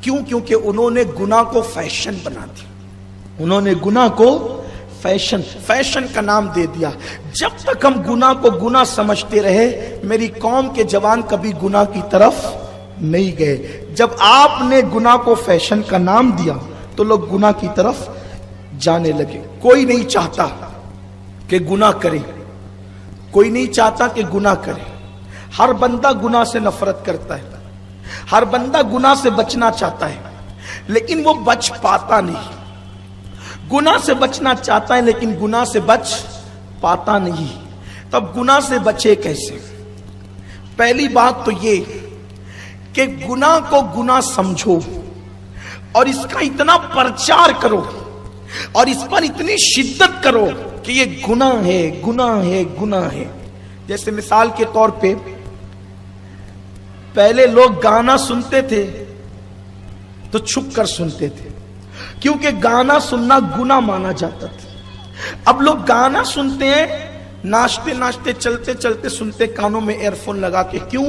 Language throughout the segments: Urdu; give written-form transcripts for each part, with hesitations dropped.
کیوں؟ کیونکہ انہوں نے گناہ کو فیشن بنا دیا. انہوں نے گناہ کو فیشن کا نام دے دیا. جب تک ہم گناہ کو گناہ سمجھتے رہے میری قوم کے جوان کبھی گناہ کی طرف نہیں گئے. جب آپ نے گناہ کو فیشن کا نام دیا تو لوگ گناہ کی طرف جانے لگے. کوئی نہیں چاہتا کہ گناہ کرے, کوئی نہیں چاہتا کہ گناہ کرے. ہر بندہ گناہ سے نفرت کرتا ہے, ہر بندہ گناہ سے بچنا چاہتا ہے لیکن وہ بچ پاتا نہیں. گناہ سے بچنا چاہتا ہے لیکن گناہ سے بچ پاتا نہیں. تب گناہ سے بچے کیسے؟ پہلی بات تو یہ کہ گناہ کو گناہ سمجھو اور اس کا اتنا پرچار کرو اور اس پر اتنی شدت کرو کہ یہ گناہ ہے, گناہ ہے, گناہ ہے. جیسے مثال کے طور پہ پہلے لوگ گانا سنتے تھے تو چھپ کر سنتے تھے کیونکہ گانا سننا گناہ مانا جاتا تھا. اب لوگ گانا سنتے ہیں ناچتے ناچتے چلتے چلتے سنتے کانوں میں ایئر فون لگا کے. کیوں؟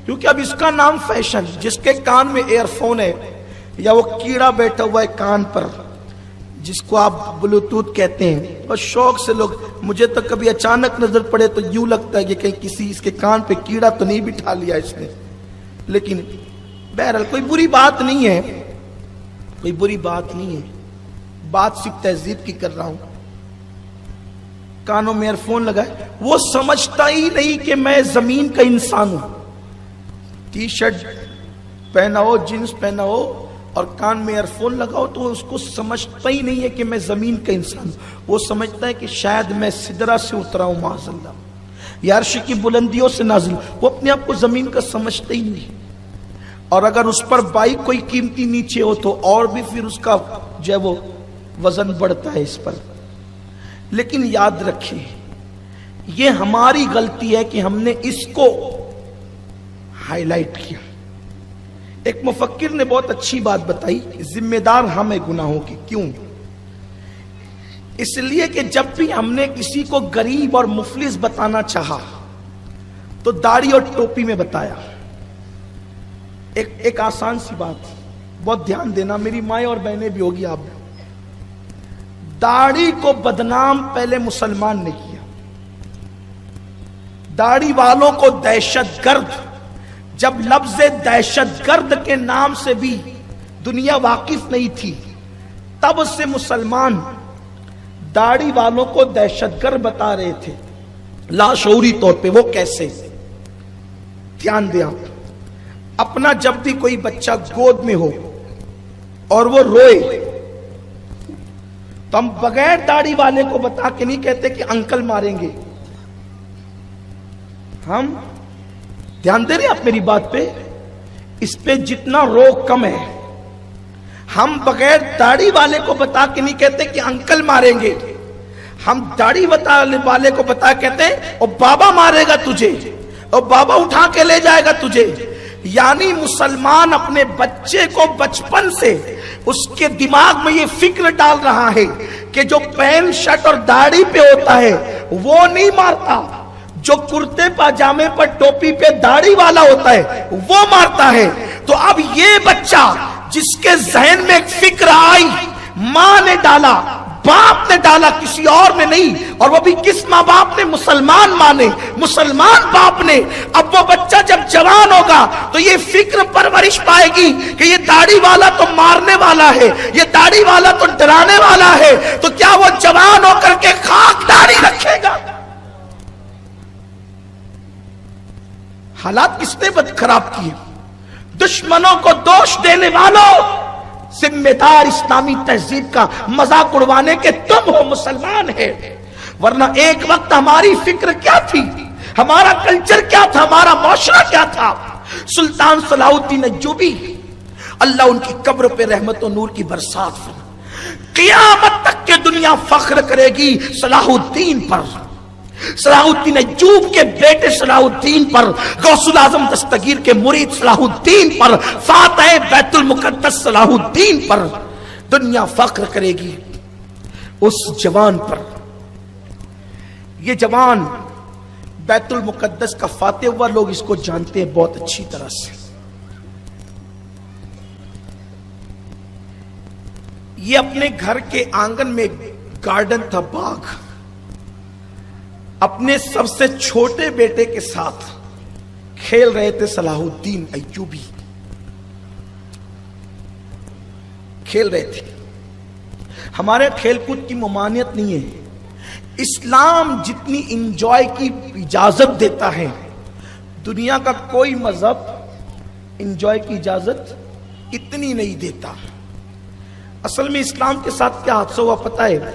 کیونکہ اب اس کا نام فیشن. جس کے کان میں ایئر فون ہے یا وہ کیڑا بیٹھا ہوا ہے کان پر جس کو آپ بلوٹوتھ کہتے ہیں, اور شوق سے لوگ, مجھے تو کبھی اچانک نظر پڑے تو یوں لگتا ہے کہ کہیں کسی اس کے کان پہ کیڑا تو نہیں بٹھا لیا اس نے. لیکن بہرحال کوئی بری بات نہیں ہے, کوئی بری بات نہیں ہے, بات صرف تہذیب کی کر رہا ہوں. کانوں میں ایئر فون لگائے, وہ سمجھتا ہی نہیں کہ میں زمین کا انسان ہوں. ٹی شرٹ پہنا ہو, جینس پہنا ہو اور کان میں ایئر فون لگاؤ تو اس کو سمجھتا ہی نہیں ہے کہ میں زمین کا انسان ہوں. وہ سمجھتا ہے کہ شاید میں سدرہ سے اترا ہوں معاذ اللہ, یا عرش کی بلندیوں سے نازل. وہ اپنے آپ کو زمین کا سمجھتا ہی نہیں. اور اگر اس پر بائک کوئی قیمتی نیچے ہو تو اور بھی پھر اس کا جو ہے وہ وزن بڑھتا ہے اس پر. لیکن یاد رکھیں یہ ہماری غلطی ہے کہ ہم نے اس کو ہائی لائٹ کیا. ایک مفکر نے بہت اچھی بات بتائی, ذمہ دار ہم ہیں گناہوں کی. کیوں؟ اس لیے کہ جب بھی ہم نے کسی کو غریب اور مفلس بتانا چاہا تو داڑھی اور ٹوپی میں بتایا. ایک آسان سی بات, بہت دھیان دینا, میری مائیں اور بہنیں بھی ہوگی آپ. داڑھی کو بدنام پہلے مسلمان نے کیا. داڑھی والوں کو دہشت گرد, جب لفظ دہشت گرد کے نام سے بھی دنیا واقف نہیں تھی تب سے مسلمان داڑھی والوں کو دہشت گرد بتا رہے تھے لاشعوری طور پہ. وہ کیسے؟ دھیان دیں آپ. اپنا جب بھی کوئی بچہ گود میں ہو اور وہ روئے تو ہم بغیر داڑھی والے کو بتا کے نہیں کہتے کہ انکل ماریں گے. ہم دھیان دے رہے ہیں آپ میری بات پہ, اس پہ جتنا روک کم ہے. ہم بغیر داڑھی والے کو بتا کے نہیں کہتے کہ انکل ماریں گے, ہم داڑھی والے کو بتا کہتے ہیں اور بابا مارے گا تجھے, اور بابا اٹھا کے لے جائے گا تجھے. یعنی مسلمان اپنے بچے کو بچپن سے اس کے دماغ میں یہ فکر ڈال رہا ہے کہ جو پینٹ شرٹ اور داڑھی پہ ہوتا ہے وہ نہیں مارتا, جو کرتے پاجامے پر ٹوپی پہ داڑھی والا ہوتا ہے وہ مارتا ہے. تو اب یہ بچہ جس کے ذہن میں ایک فکر آئی, ماں نے ڈالا, باپ نے ڈالا, کسی اور نے نہیں, اور وہ بھی کس ماں باپ نے؟ مسلمان ماں نے, مسلمان باپ نے. اب وہ بچہ جب جوان ہوگا تو یہ فکر پرورش پائے گی کہ یہ داڑھی والا تو مارنے والا ہے, یہ داڑھی والا تو ڈرانے والا ہے, تو کیا وہ جوان ہو کر کے خاک داڑھی رکھے گا؟ حالات کس نے بد خراب کیے؟ دشمنوں کو دوش دینے والوں, ذمہ دار اسلامی تہذیب کا مذاق اڑوانے کے تم ہو, مسلمان ہے. ورنہ ایک وقت ہماری فکر کیا تھی, ہمارا کلچر کیا تھا, ہمارا معاشرہ کیا تھا. سلطان صلاح الدین ایوبی, اللہ ان کی قبر پہ رحمت و نور کی برسات فرمائے. قیامت تک کے دنیا فخر کرے گی صلاح الدین پر, صلاح الدین ایوب کے بیٹے صلاح الدین پر, غوث الاعظم دستگیر کے مرید صلاح الدین پر, فاتح بیت المقدس صلاح الدین پر. دنیا فخر کرے گی اس جوان پر. یہ جوان بیت المقدس کا فاتح ہوا, لوگ اس کو جانتے ہیں بہت اچھی طرح سے. یہ اپنے گھر کے آنگن میں گارڈن تھا، باغ، اپنے سب سے چھوٹے بیٹے کے ساتھ کھیل رہے تھے صلاح الدین ایوبی، کھیل رہے تھے۔ ہمارے کھیل کود کی ممانعت نہیں ہے، اسلام جتنی انجوائے کی اجازت دیتا ہے دنیا کا کوئی مذہب انجوائے کی اجازت اتنی نہیں دیتا۔ اصل میں اسلام کے ساتھ کیا حادثہ ہوا پتہ ہے؟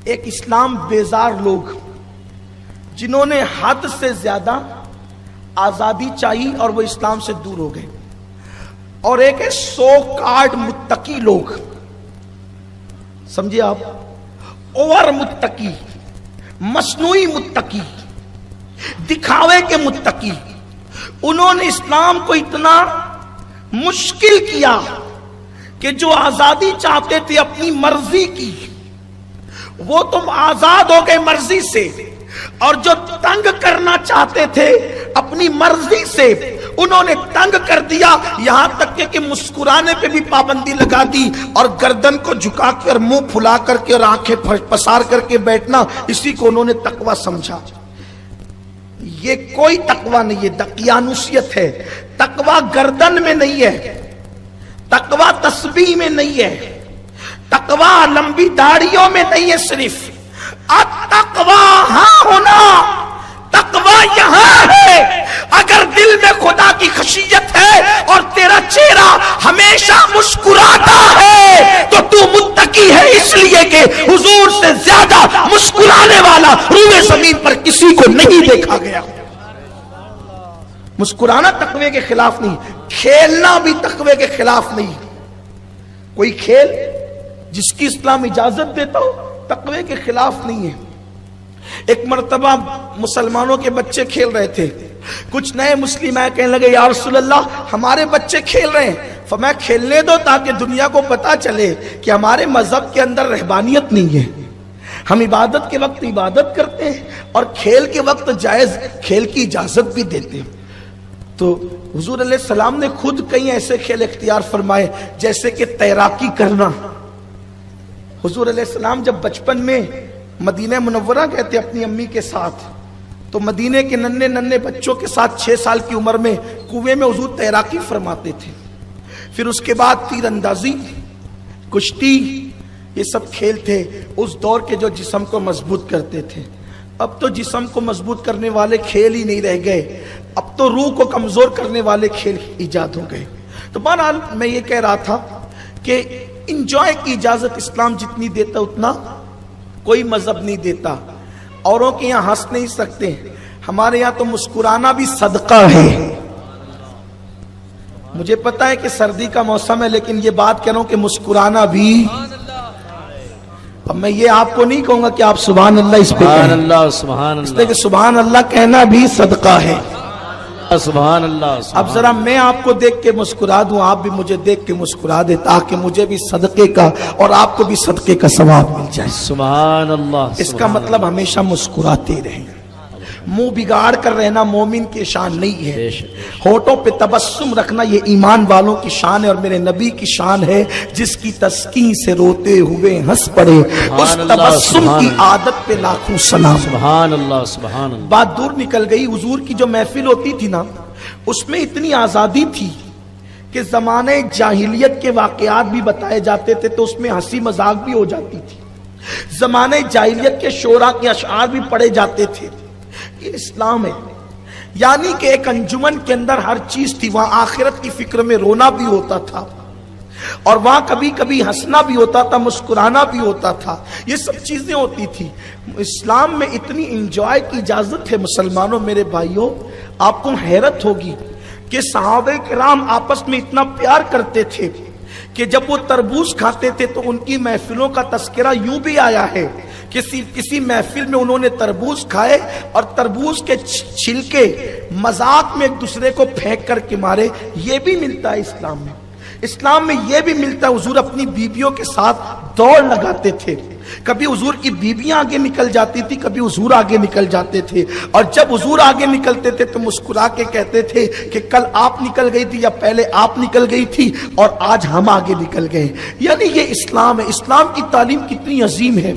ایک اسلام بیزار لوگ جنہوں نے حد سے زیادہ آزادی چاہی اور وہ اسلام سے دور ہو گئے، اور ایک ہے سو کارڈ متقی لوگ، سمجھے آپ، اوور متقی، مصنوعی متقی، دکھاوے کے متقی۔ انہوں نے اسلام کو اتنا مشکل کیا کہ جو آزادی چاہتے تھے اپنی مرضی کی، وہ تم آزاد ہو گئے مرضی سے، اور جو تنگ کرنا چاہتے تھے اپنی مرضی سے انہوں نے تنگ کر دیا، یہاں تک کہ مسکرانے پہ بھی پابندی لگا دی، اور گردن کو جھکا کر منہ پھلا کر کے اور آنکھیں پسار کر کے بیٹھنا، اسی کو انہوں نے تقوی سمجھا۔ یہ کوئی تقوی نہیں ہے، دقیانوسیت ہے۔ تقوی گردن میں نہیں ہے، تقوی تسبیح میں نہیں ہے، تقوی لمبی داڑھیوں میں نہیں ہے، صرف التقوی ہاں ہونا، تقوی یہاں ہے۔ اگر دل میں خدا کی خشیت ہے اور تیرا چہرہ ہمیشہ مسکراتا ہے تو تو متقی ہے، اس لیے کہ حضور سے زیادہ مسکرانے والا روئے زمین پر کسی کو نہیں دیکھا گیا۔ مسکرانا تقوی کے خلاف نہیں، کھیلنا بھی تقوی کے خلاف نہیں۔ کوئی کھیل جس کی اسلام اجازت دیتا ہو تقوی کے خلاف نہیں ہے۔ ایک مرتبہ مسلمانوں کے بچے کھیل رہے تھے، کچھ نئے مسلم آئے، کہنے لگے یا رسول اللہ ہمارے بچے کھیل رہے ہیں۔ فرمایا کھیلنے دو تاکہ دنیا کو پتا چلے کہ ہمارے مذہب کے اندر رہبانیت نہیں ہے، ہم عبادت کے وقت عبادت کرتے ہیں اور کھیل کے وقت جائز کھیل کی اجازت بھی دیتے ہیں۔ تو حضور علیہ السلام نے خود کئی ایسے کھیل اختیار فرمائے جیسے کہ تیراکی کرنا۔ حضور علیہ السلام جب بچپن میں مدینہ منورہ گئے تھے اپنی امی کے ساتھ، تو مدینے کے ننھے ننھے بچوں کے ساتھ 6 سال کی عمر میں کنویں میں حضور تیراکی فرماتے تھے۔ پھر اس کے بعد تیر اندازی، کشتی، یہ سب کھیل تھے اس دور کے جو جسم کو مضبوط کرتے تھے۔ اب تو جسم کو مضبوط کرنے والے کھیل ہی نہیں رہ گئے، اب تو روح کو کمزور کرنے والے کھیل ایجاد ہو گئے۔ تو بہرحال میں یہ کہہ رہا تھا کہ انجوائے کی اجازت اسلام جتنی دیتا اتنا کوئی مذہب نہیں دیتا۔ اوروں کے یہاں ہنس نہیں سکتے، ہمارے یہاں تو مسکرانا بھی صدقہ ہے۔ مجھے پتا ہے کہ سردی کا موسم ہے، لیکن یہ بات کہہ رہا ہوں کہ مسکرانا بھی، اب میں یہ آپ کو نہیں کہوں گا کہ آپ سبحان اللہ اس پہ کہیں، سبحان اس لیے کہ سبحان اللہ کہنا بھی صدقہ ہے۔ سبحان اللہ۔ اب ذرا میں آپ کو دیکھ کے مسکرا دوں، آپ بھی مجھے دیکھ کے مسکرا دے، تاکہ مجھے بھی صدقے کا اور آپ کو بھی صدقے کا ثواب مل جائے۔ سبحان اللہ۔ اس کا مطلب ہمیشہ مسکراتے رہیں۔ منہ بگاڑ کر رہنا مومن کی شان نہیں ہے، ہونٹوں پہ تبسم رکھنا یہ ایمان والوں کی شان ہے، اور میرے نبی کی شان ہے جس کی تسکین سے روتے ہوئے ہنس پڑے، اس تبسم کی عادت پہ لاکھوں سلام۔ سبحان اللہ سبحان اللہ۔ بات دور نکل گئی، حضور کی جو محفل ہوتی تھی نا اس میں اتنی آزادی تھی کہ زمانے جاہلیت کے واقعات بھی بتائے جاتے تھے تو اس میں ہنسی مذاق بھی ہو جاتی تھی، زمانے جاہلیت کے شعراء کے اشعار بھی پڑھے جاتے تھے۔ یہ اسلام ہے، یعنی کہ ایک انجمن کے اندر ہر چیز تھی، وہاں آخرت کی فکر میں رونا بھی ہوتا تھا، اور وہاں کبھی کبھی ہنسنا بھی ہوتا تھا، مسکرانا بھی ہوتا تھا، یہ سب چیزیں ہوتی تھی۔ اسلام میں اتنی انجوائے کی اجازت ہے مسلمانوں، میرے بھائیوں، آپ کو حیرت ہوگی کہ صحابہ کرام آپس میں اتنا پیار کرتے تھے کہ جب وہ تربوز کھاتے تھے تو ان کی محفلوں کا تذکرہ یوں بھی آیا ہے، کسی محفل میں انہوں نے تربوز کھائے اور تربوز کے چھلکے مذاق میں ایک دوسرے کو پھینک کر کے مارے۔ یہ بھی ملتا ہے اسلام میں، اسلام میں یہ بھی ملتا ہے۔ حضور اپنی بیویوں کے ساتھ دوڑ لگاتے تھے، کبھی حضور کی بیویاں آگے نکل جاتی تھی، کبھی حضور آگے نکل جاتے تھے، اور جب حضور آگے نکلتے تھے تو مسکرا کے کہتے تھے کہ کل آپ نکل گئی تھی یا پہلے آپ نکل گئی تھی اور آج ہم آگے نکل گئے۔ یعنی یہ اسلام ہے۔ اسلام کی تعلیم کتنی عظیم ہے۔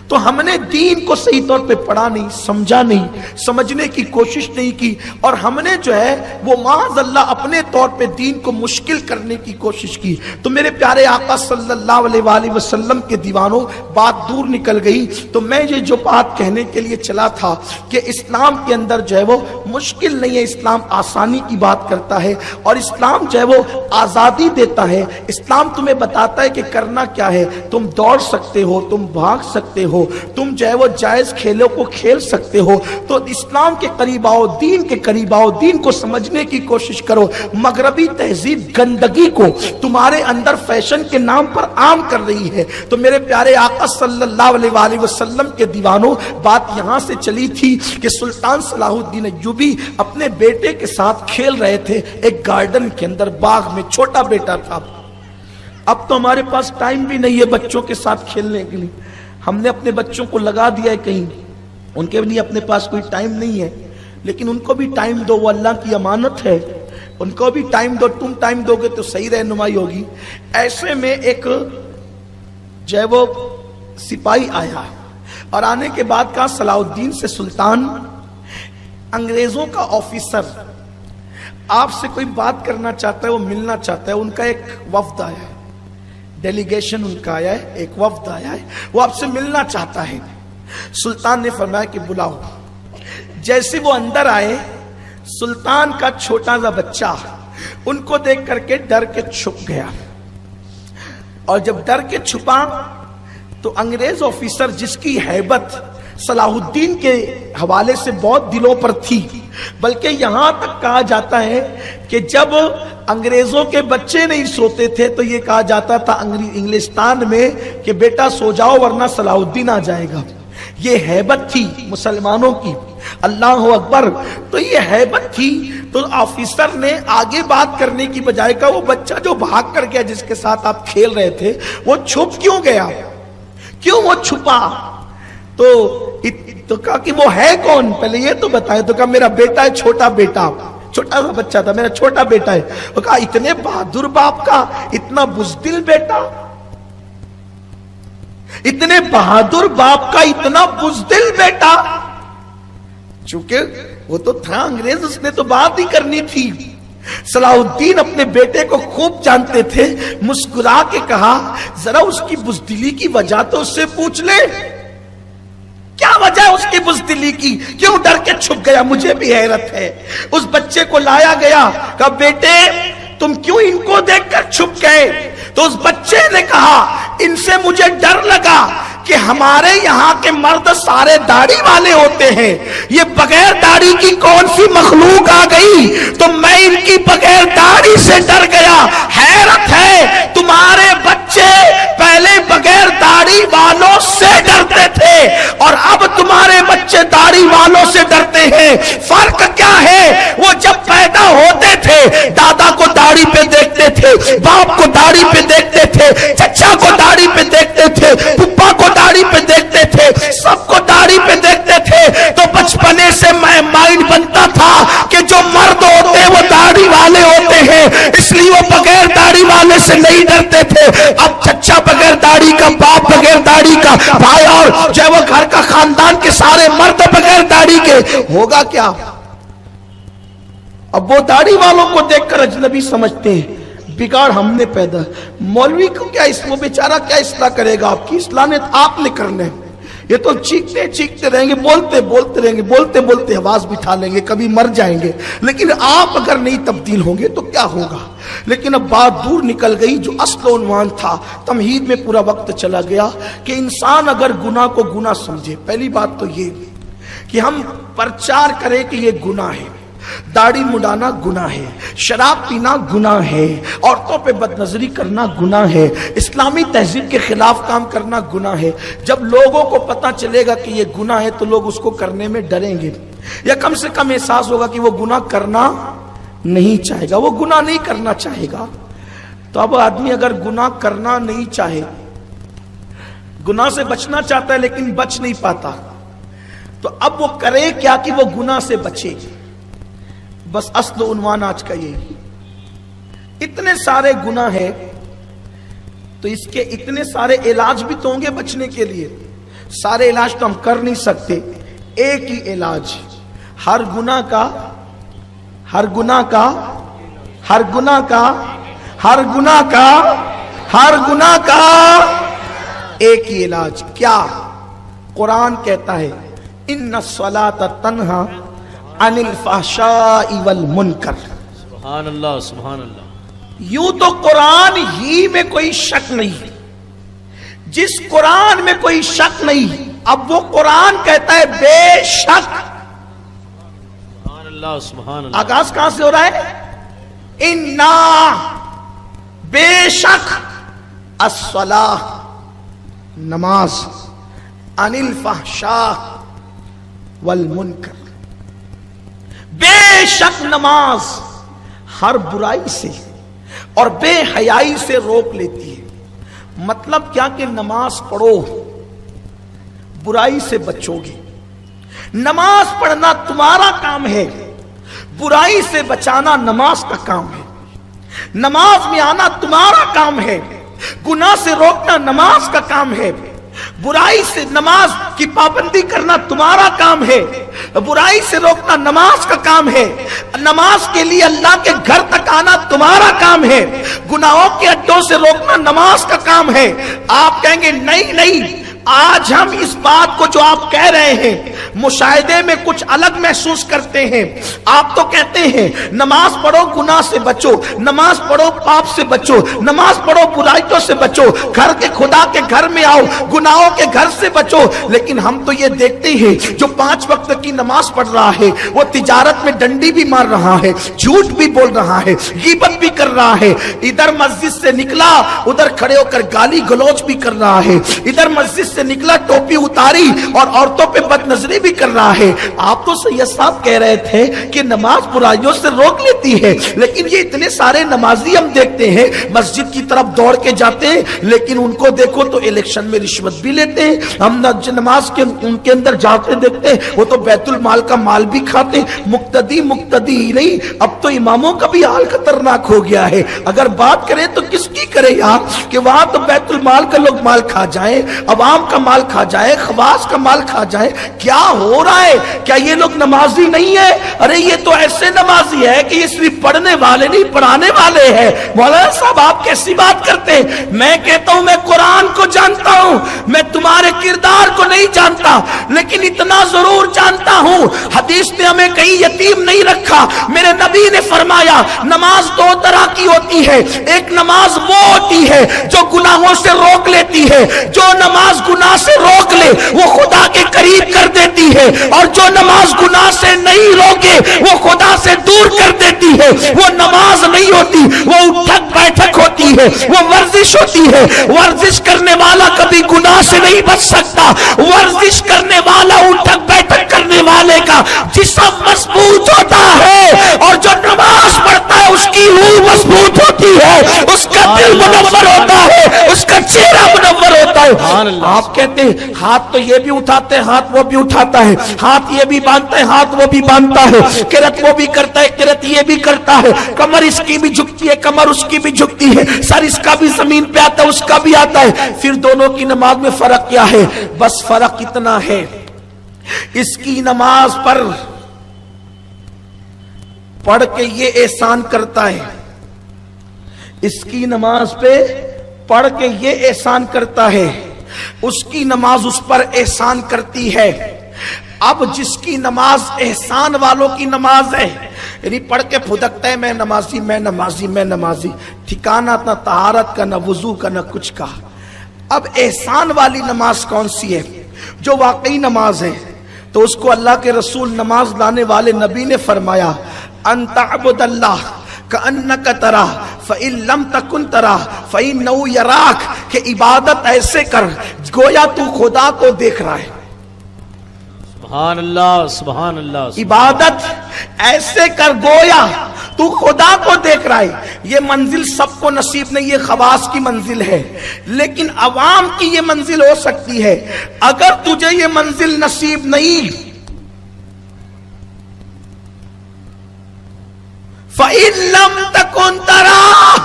تو ہم نے دین کو صحیح طور پہ پڑھا نہیں، سمجھا نہیں، سمجھنے کی کوشش نہیں کی، اور ہم نے جو ہے وہ معاذ اللہ اپنے طور پہ دین کو مشکل کرنے کی کوشش کی۔ تو میرے پیارے آقا صلی اللہ علیہ وآلہ وسلم کے دیوانوں، بات دور نکل گئی۔ تو میں یہ جو بات کہنے کے لیے چلا تھا کہ اسلام کے اندر جو ہے وہ مشکل نہیں ہے، اسلام آسانی کی بات کرتا ہے، اور اسلام جو ہے وہ آزادی دیتا ہے۔ اسلام تمہیں بتاتا ہے کہ کرنا کیا ہے۔ تم دوڑ سکتے ہو، تم بھاگ سکتے ہو، تم جو ہے وہ جائز کھیلوں کو کھیل سکتے ہو۔ تو اسلام کے قریب آؤ، دین کے قریب آؤ، دین کو سمجھنے کی کوشش کرو۔ مغربی تہذیب گندگی کو تمہارے اندر فیشن کے نام پر عام کر رہی ہے۔ تو میرے پیارے آقا صلی اللہ علیہ وآلہ وسلم کے دیوانوں، بات یہاں سے چلی تھی کہ سلطان صلاح الدین ایوبی اپنے بیٹے کے ساتھ کھیل رہے تھے ایک گارڈن کے اندر، باغ میں، چھوٹا بیٹا تھا۔ اب تو ہمارے پاس ٹائم بھی نہیں ہے بچوں کے ساتھ کھیلنے کے لیے، ہم نے اپنے بچوں کو لگا دیا ہے کہیں، ان کے لیے اپنے پاس کوئی ٹائم نہیں ہے۔ لیکن ان کو بھی ٹائم دو، وہ اللہ کی امانت ہے، ان کو بھی ٹائم دو۔ تم ٹائم دو گے تو صحیح رہنمائی ہوگی۔ ایسے میں ایک جو ہے وہ سپاہی آیا، اور آنے کے بعد کہا صلاح الدین سے، سلطان، انگریزوں کا آفیسر آپ سے کوئی بات کرنا چاہتا ہے، وہ ملنا چاہتا ہے۔ ان کا ایک وفد آیا ہے، ڈیلیگیشن ان کا آیا ہے، ایک وفد آیا ہے، وہ آپ سے ملنا چاہتا ہے۔ سلطان نے فرمایا کہ بلاؤ۔ جیسے وہ اندر آئے، سلطان کا چھوٹا سا بچہ ان کو دیکھ کر کے ڈر کے چھپ گیا، اور جب ڈر کے چھپا تو انگریز آفیسر جس کی ہیبت صلاح الدین کے حوالے سے بہت دلوں پر تھی، بلکہ یہاں تک کہا جاتا ہے کہ جب انگریزوں کے بچے نہیں سوتے تھے تو یہ کہا جاتا تھا انگلستان میں کہ بیٹا سو جاؤ ورنہ صلاح الدین آ جائے گا۔ یہ ہیبت تھی مسلمانوں کی، اللہ اکبر۔ تو یہ ہیبت تھی، تو آفیسر نے آگے بات کرنے کی بجائے کہا وہ بچہ جو بھاگ کر گیا جس کے ساتھ آپ کھیل رہے تھے، وہ چھپ کیوں گیا، کیوں وہ چھپا؟ تو کہا کہ وہ ہے کون، پہلے یہ تو بتائے۔ تو کہا میرا بیٹا ہے، چھوٹا بیٹا، چھوٹا سا بچہ تھا، میرا چھوٹا بیٹا ہے۔ وہ کہا اتنے بہادر باپ کا اتنا بزدل بیٹا، اتنے بہادر باپ کا اتنا بزدل بیٹا۔ چونکہ وہ تو تھا انگریز، اس نے تو بات ہی کرنی تھی۔ صلاح الدین اپنے بیٹے کو خوب جانتے تھے، مسکرا کے کہا ذرا اس کی بزدلی کی وجہ تو اس سے پوچھ لے، کیا وجہ ہے اس کی بزدلی کی، کیوں ڈر کے چھپ گیا؟ مجھے بھی حیرت ہے۔ اس بچے کو لایا گیا، کہا بیٹے تم کیوں ان کو دیکھ کر چھپ گئے؟ تو اس بچے نے کہا ان سے مجھے ڈر لگا کہ ہمارے یہاں کے مرد سارے داڑھی والے ہوتے ہیں، یہ بغیر داڑھی کی کون سی مخلوق آ گئی، تو میں ان کی بغیر داڑھی سے ڈر گیا۔ حیرت ہے تمہارے بچے پہلے بغیر داڑھی والوں سے ڈرتے تھے اور اب تمہارے بچے داڑھی والوں سے ڈرتے ہیں۔ فرق کیا ہے؟ وہ جب پیدا ہوتے تھے دادا کو داڑھی پہ دیکھتے تھے، باپ کو داڑھی پہ دیکھتے تھے، چچا کو داڑھی پہ دیکھتے تھے، پپا کو داڑھی پہ دیکھتے تھے، سب کو داڑھی پہ دیکھتے تھے۔ تو بچپنے سے مائنڈ بنتا تھا کہ جو مرد ہوتے ہیں وہ داڑھی والے ہوتے ہیں، اس لیے وہ بغیر داڑھی والے سے نہیں ڈرتے تھے۔ اب چچا بغیر داڑھی کا، باپ بغیر داڑھی کا، بھائی اور جو وہ گھر کا خاندان کے سارے مرد بغیر داڑھی کے، ہوگا کیا؟ اب وہ داڑھی والوں کو دیکھ کر اجنبی سمجھتے ہیں، بگاڑ ہم نے پیدا۔ مولوی کو کیا، وہ بیچارہ کیا اصلاح کرے گا؟ آپ کی اصلاح نے آپ نے کرنا ہے۔ یہ تو چیختے رہیں گے، بولتے رہیں گے، بولتے آواز بٹھا لیں گے، کبھی مر جائیں گے، لیکن آپ اگر نہیں تبدیل ہوں گے تو کیا ہوگا؟ لیکن اب بات دور نکل گئی، جو اصل عنوان تھا تمہید میں پورا وقت چلا گیا کہ انسان اگر گناہ کو گناہ سمجھے، پہلی بات تو یہ کہ ہم پرچار کریں کہ یہ گناہ ہے، داڑھی مڈانا گناہ ہے، شراب پینا گناہ ہے، عورتوں پہ بد نظری کرنا گناہ ہے، اسلامی تہذیب کے خلاف کام کرنا گناہ ہے۔ جب لوگوں کو پتہ چلے گا کہ یہ گناہ ہے تو لوگ اس کو کرنے میں ڈریں گے، یا کم سے کم احساس ہوگا کہ وہ گناہ کرنا نہیں چاہے گا، وہ گناہ نہیں کرنا چاہے گا۔ تو اب آدمی اگر گناہ کرنا نہیں چاہے، گناہ سے بچنا چاہتا ہے لیکن بچ نہیں پاتا، تو اب وہ کرے کیا کہ وہ گناہ سے بچے. بس اصل و عنوان آج کا یہی. اتنے سارے گناہ ہیں تو اس کے اتنے سارے علاج بھی تو ہوں گے بچنے کے لیے. سارے علاج تو ہم کر نہیں سکتے. ایک ہی علاج ہر گناہ کا ایک ہی علاج. کیا؟ قرآن کہتا ہے ان الصلاۃ تنہا عن الفحشاء والمنکر. سبحان اللہ سبحان اللہ. یوں تو قرآن ہی میں کوئی شک نہیں، جس قرآن میں کوئی شک نہیں، اب وہ قرآن کہتا ہے بے شک. سبحان اللہ سبحان اللہ. آغاز کہاں سے ہو رہا ہے؟ انا بے شک الصلاۃ نماز عن الفحشاء والمنکر، بے شک نماز ہر برائی سے اور بے حیائی سے روک لیتی ہے. مطلب کیا کہ نماز پڑھو برائی سے بچو گے. نماز پڑھنا تمہارا کام ہے، برائی سے بچانا نماز کا کام ہے. نماز میں آنا تمہارا کام ہے، گناہ سے روکنا نماز کا کام ہے. برائی سے نماز کی پابندی کرنا تمہارا کام ہے، برائی سے روکنا نماز کا کام ہے. نماز کے لیے اللہ کے گھر تک آنا تمہارا کام ہے، گناہوں کے اڈوں سے روکنا نماز کا کام ہے. آپ کہیں گے نہیں، آج ہم اس بات کو جو آپ کہہ رہے ہیں مشاہدے میں کچھ الگ محسوس کرتے ہیں. آپ تو کہتے ہیں نماز پڑھو گناہ سے بچو، نماز پڑھو پاپ سے بچو، نماز پڑھو برائیوں سے بچو، گھر کے خدا کے گھر میں آؤ، گناہوں کے گھر سے بچو. لیکن ہم تو یہ دیکھتے ہیں جو 5 وقت کی نماز پڑھ رہا ہے وہ تجارت میں ڈنڈی بھی مار رہا ہے، جھوٹ بھی بول رہا ہے، غیبت بھی کر رہا ہے. ادھر مسجد سے نکلا ادھر کھڑے ہو کر گالی گلوچ بھی کر رہا ہے، ادھر مسجد سے نکلا ٹوپی اتاری اور عورتوں پہ بد نظری بھی کر رہا ہے. آپ تو سید صاحب کہہ رہے تھے کہ نماز برائیوں سے روک لیتی ہے، لیکن یہ اتنے سارے نمازی ہم دیکھتے ہیں مسجد کی طرف دوڑ کے جاتے ہیں، لیکن ان کو دیکھو تو الیکشن میں رشوت بھی لیتے ہیں. ہم نماز کے ان کے اندر جاتے دیکھتے ہیں وہ تو بیت المال کا مال بھی کھاتے. مقتدی ہی نہیں، اب تو اماموں کا بھی حال خطرناک ہو گیا ہے. اگر بات کریں تو کس کی کرے یار کہ وہاں تو بیت المال کا لوگ مال کھا جائیں، عوام کا مال کھا جائے، خواص کا مال کھا جائے. کیا ہو رہا ہے؟ کیا یہ لوگ نمازی نہیں ہے؟ ارے یہ تو ایسے نمازی ہے کہ یہ صرف پڑھنے والے نہیں پڑھانے والے ہیں. مولانا صاحب آپ کیسی بات کرتے ہیں؟ میں کہتا ہوں میں قرآن کو جانتا ہوں، میں تمہارے کردار کو نہیں جانتا، لیکن اتنا ضرور جانتا ہوں حدیث نے ہمیں کہیں یتیم نہیں رکھا. میرے نبی نے فرمایا نماز 2 طرح کی ہوتی ہے. ایک نماز وہ ہوتی ہے جو گناہوں سے روک لیتی ہے، جو نماز گناہ سے روک لے وہ خدا کے قریب کر دیتی ہے، اور جو نماز گناہ سے نہیں روکے وہ خدا سے دور کر دیتی ہے. وہ نماز نہیں ہوتی، وہ اٹھک بیٹھک ہوتی ہے، وہ ورزش ہوتی ہے. ورزش کرنے والا کبھی گناہ سے نہیں بچ سکتا. ورزش کرنے والا اٹھک بیٹھک کرنے والے کا جسم مضبوط ہوتا ہے، اور جو نماز پڑھتا ہے اس کی روح مضبوط ہوتی ہے، اس کا دل منور ہوتا ہے، اس کا چہرہ منور ہوتا ہے. آپ کہتے ہیں ہاتھ تو یہ بھی اٹھاتے ہیں، ہاتھ وہ بھی اٹھاتا ہے، ہاتھ یہ بھی باندھتا ہے، ہاتھ وہ بھی باندھتا ہے، قرت وہ بھی کرتا ہے، قرت یہ بھی کرتا ہے، کمر اس کی بھی جھکتی ہے، کمر اس کی بھی جھکتی ہے، سر اس کا بھی زمین پہ آتا ہے، اس کا بھی آتا ہے. پھر دونوں کی نماز میں فرق کیا ہے؟ بس فرق اتنا ہے اس کی نماز پر پڑھ کے یہ احسان کرتا ہے، اس کی نماز پہ پڑھ کے یہ احسان کرتا ہے، اس کی نماز اس پر احسان کرتی ہے. اب جس کی نماز احسان والوں کی نماز ہے، یعنی پڑھ کے پھدکتا ہے میں نمازی میں نمازی میں نمازی، ٹھکانہ نہ طہارت کا نہ وضو کا نہ کچھ کا. اب احسان والی نماز کون سی ہے؟ جو واقعی نماز ہے. تو اس کو اللہ کے رسول نماز لانے والے نبی نے فرمایا ان تعبد اللہ کأنک تراہ فإن لم تکن تراہ فإنہ یراک، کہ عبادت ایسے کر گویا تو خدا کو دیکھ رہا ہے. سبحان اللہ سبحان اللہ. عبادت ایسے کر گویا تو خدا کو دیکھ رہا ہے. یہ منزل سب کو نصیب نہیں، یہ خواص کی منزل ہے، لیکن عوام کی یہ منزل ہو سکتی ہے. اگر تجھے یہ منزل نصیب نہیں، فَإِن لَمْ تَكُنْ تَرَاهُ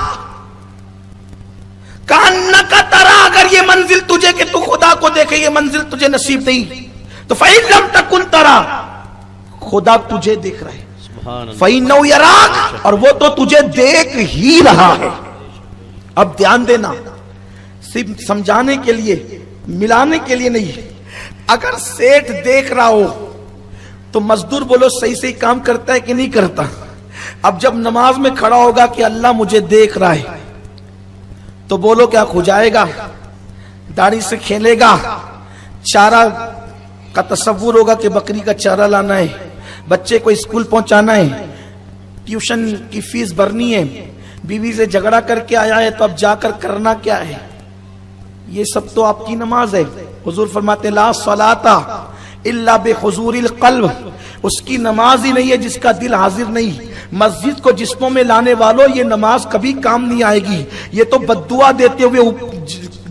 كَأَنَّكَ تَرَاهُ، اگر یہ منزل تجھے کہ تو خدا کو دیکھے یہ منزل تجھے نصیب نہیں، تو فَإِن لَمْ تَكُنْ تَرَاهُ، خدا تجھے دیکھ رہا ہے. فَإِنَّهُ يَرَاكَ، اور وہ تو تجھے دیکھ ہی رہا ہے. اب دھیان دینا، صرف سمجھانے کے لیے، ملانے کے لیے نہیں. اگر سیٹھ دیکھ رہا ہو تو مزدور بولو صحیح سے کام کرتا ہے کہ نہیں کرتا. اب جب نماز میں کھڑا ہوگا کہ اللہ مجھے دیکھ رہا ہے تو بولو کیا کھو جائے گا، داڑھی سے کھیلے گا، چارہ کا تصور ہوگا کہ بکری کا چارہ لانا ہے، بچے کو اسکول پہنچانا ہے، ٹیوشن کی فیس بھرنی ہے، بیوی سے جھگڑا کر کے آیا ہے تو اب جا کر کرنا کیا ہے. یہ سب تو آپ کی نماز ہے. حضور فرماتے لا صلاۃ الا بحضور القلب، اس کی نماز ہی نہیں ہے جس کا دل حاضر نہیں. مسجد کو جسموں میں لانے والوں یہ نماز کبھی کام نہیں آئے گی، یہ تو بددعا دیتے ہوئے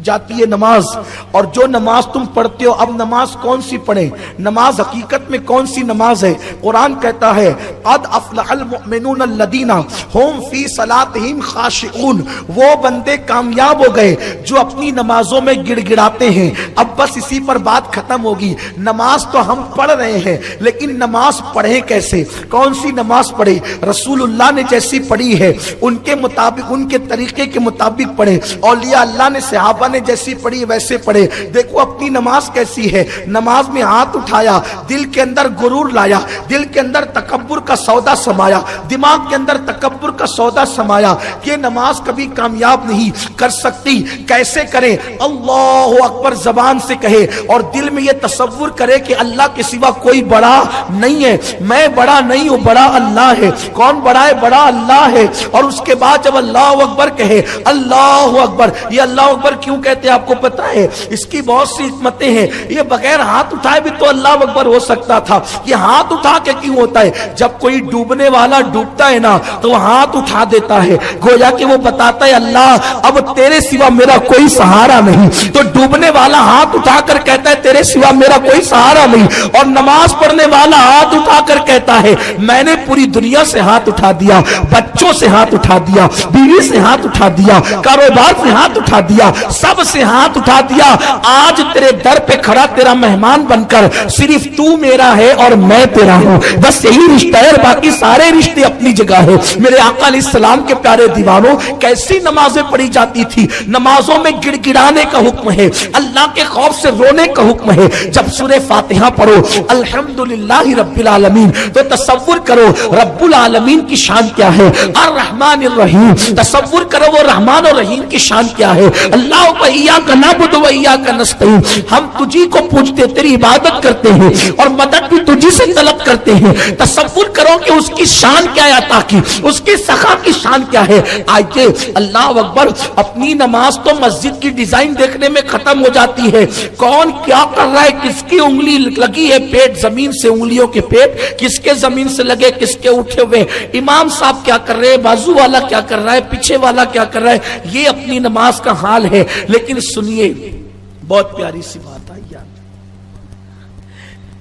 جاتی ہے نماز. اور جو نماز تم پڑھتے ہو، اب نماز کون سی پڑھیں؟ نماز حقیقت میں کون سی نماز ہے؟ قرآن کہتا ہے قد افلح المؤمنون الذین هم فی صلاتہم خاشعون، وہ بندے کامیاب ہو گئے جو اپنی نمازوں میں گڑ گڑاتے ہیں. اب بس اسی پر بات ختم ہوگی. نماز تو ہم پڑھ رہے ہیں، لیکن نماز پڑھیں کیسے؟ کون سی نماز پڑھیں؟ رسول اللہ نے جیسی پڑھی ہے ان کے مطابق، ان کے طریقے کے مطابق پڑھیں. اولیاء اللہ نے، صحابہ نے جیسی پڑھی ویسے پڑھے. دیکھو اپنی نماز کیسی ہے. نماز میں ہاتھ اٹھایا، دل کے اندر غرور لایا، دل کے اندر تکبر کا سودا سمایا، دماغ کے اندر تکبر کا سودا سمایا. یہ نماز کبھی کامیاب نہیں کر سکتی. کیسے کرے؟ اللہ اکبر زبان سے کہے اور دل میں یہ تصور کرے کہ اللہ کے سوا کوئی بڑا نہیں ہے، میں بڑا نہیں ہوں، بڑا اللہ ہے. کون بڑا ہے؟ بڑا اللہ ہے. اور اس کے بعد جب اللہ اکبر کہے، اللہ اکبر، یہ اللہ اکبر کیوں کہتے ہیں آپ کو پتا ہے؟ اس کی بہت سی حکمتیں ہیں. یہ بغیر ہاتھ اٹھائے بھی تو اللہ اکبر ہو سکتا تھا. یہ ہاتھ اٹھا کے کیوں ہوتا ہے؟ جب کوئی ڈوبنے والا ڈوبتا ہے نا تو وہ ہاتھ اٹھا دیتا ہے، گویا کہ وہ بتاتا ہے اللہ اب تیرے سوا میرا کوئی سہارا نہیں. تو ڈوبنے والا ہاتھ اٹھا کر کہتا ہے تیرے سوا میرا کوئی سہارا نہیں. اور نماز پڑھنے والا ہاتھ اٹھا کر کہتا ہے میں نے پوری دنیا سے ہاتھ اٹھا دیا، بچوں سے ہاتھ اٹھا دیا، بیوی سے ہاتھ اٹھا دیا، کاروبار سے ہاتھ اٹھا دیا، سب سے ہاتھ اٹھا دیا. آج تیرے در پہ کھڑا تیرا مہمان بن کر صرف تو میرا ہے اور میں تیرا ہوں، بس یہی رشتہ ہے، باقی سارے رشتے اپنی جگہ ہے. میرے آقا علیہ السلام کے پیارے دیوانوں، کیسی نمازیں پڑھی جاتی تھی. نمازوں میں گڑ گڑانے کا حکم ہے، اللہ کے خوف سے رونے کا حکم ہے. جب سورہ فاتحہ پڑھو الحمدللہ رب العالمین تو تصور کرو رب العالمین کی شان کیا ہے. الرحمن الرحیم، تصور کرو وہ رحمان اور رحیم کی شان کیا ہے. اللہ وَإِيَّاكَ نَعْبُدُ وَإِيَّاكَ نَسْتَعِينُ، ہم تجھی کو پوجتے، تیری عبادت کرتے ہیں اور مدد بھی تجھی سے طلب کرتے ہیں. تصور کرو کہ اس کی شان کیا ہے، عطا کی، اس کی سخا کی شان کیا ہے. آئیے اللہ اکبر. اپنی نماز تو مسجد کی ڈیزائن دیکھنے میں ختم ہو جاتی ہے. کون کیا کر رہا ہے، کس کی انگلی لگی ہے پیٹ زمین سے، انگلیوں کے پیٹ کس کے زمین سے لگے، کس کے اٹھے ہوئے، امام صاحب کیا کر رہے ہیں، بازو والا کیا کر رہا ہے، پیچھے والا کیا کر رہا ہے. یہ اپنی نماز کا حال ہے. لیکن سنیے بہت پیاری سی بات.